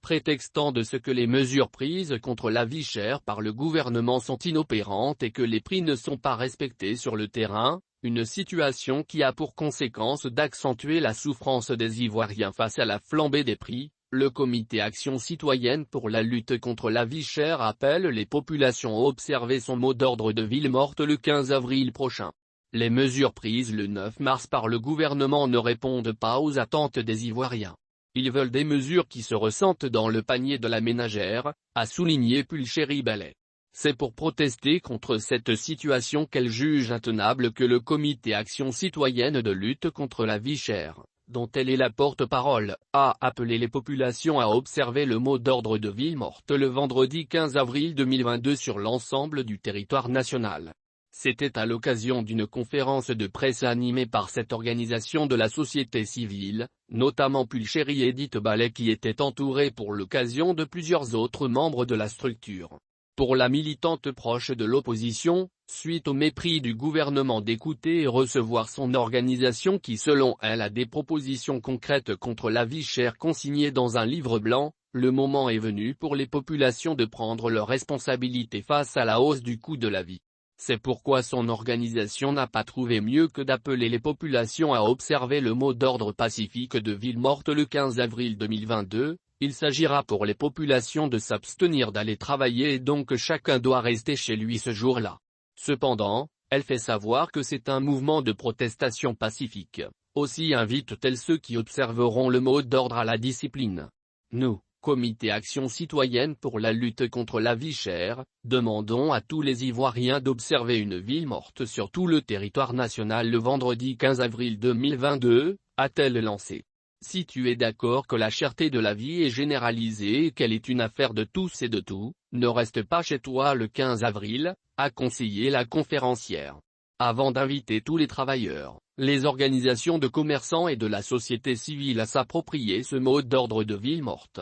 prétextant de ce que les mesures prises contre la vie chère par le gouvernement sont inopérantes et que les prix ne sont pas respectés sur le terrain, une situation qui a pour conséquence d'accentuer la souffrance des Ivoiriens face à la flambée des prix. Le Comité Action Citoyenne pour la lutte contre la vie chère appelle les populations à observer son mot d'ordre de ville morte le 15 avril prochain. Les mesures prises le 9 mars par le gouvernement ne répondent pas aux attentes des Ivoiriens. Ils veulent des mesures qui se ressentent dans le panier de la ménagère, a souligné Pulchéri Ballet. C'est pour protester contre cette situation qu'elle juge intenable que le Comité Action Citoyenne de lutte contre la vie chère, dont elle est la porte-parole, a appelé les populations à observer le mot d'ordre de ville morte le vendredi 15 avril 2022 sur l'ensemble du territoire national. C'était à l'occasion d'une conférence de presse animée par cette organisation de la société civile, notamment Pulchéri Edith Ballet qui était entourée pour l'occasion de plusieurs autres membres de la structure. Pour la militante proche de l'opposition, suite au mépris du gouvernement d'écouter et recevoir son organisation qui selon elle a des propositions concrètes contre la vie chère consignées dans un livre blanc, le moment est venu pour les populations de prendre leurs responsabilités face à la hausse du coût de la vie. C'est pourquoi son organisation n'a pas trouvé mieux que d'appeler les populations à observer le mot d'ordre pacifique de ville morte le 15 avril 2022, il s'agira pour les populations de s'abstenir d'aller travailler et donc chacun doit rester chez lui ce jour-là. Cependant, elle fait savoir que c'est un mouvement de protestation pacifique, aussi invite-t-elle ceux qui observeront le mot d'ordre à la discipline. Nous, Comité Action Citoyenne pour la lutte contre la vie chère, demandons à tous les Ivoiriens d'observer une ville morte sur tout le territoire national le vendredi 15 avril 2022, a-t-elle lancé. Si tu es d'accord que la cherté de la vie est généralisée et qu'elle est une affaire de tous et de tout, ne reste pas chez toi le 15 avril, a conseillé la conférencière. Avant d'inviter tous les travailleurs, les organisations de commerçants et de la société civile à s'approprier ce mot d'ordre de ville morte.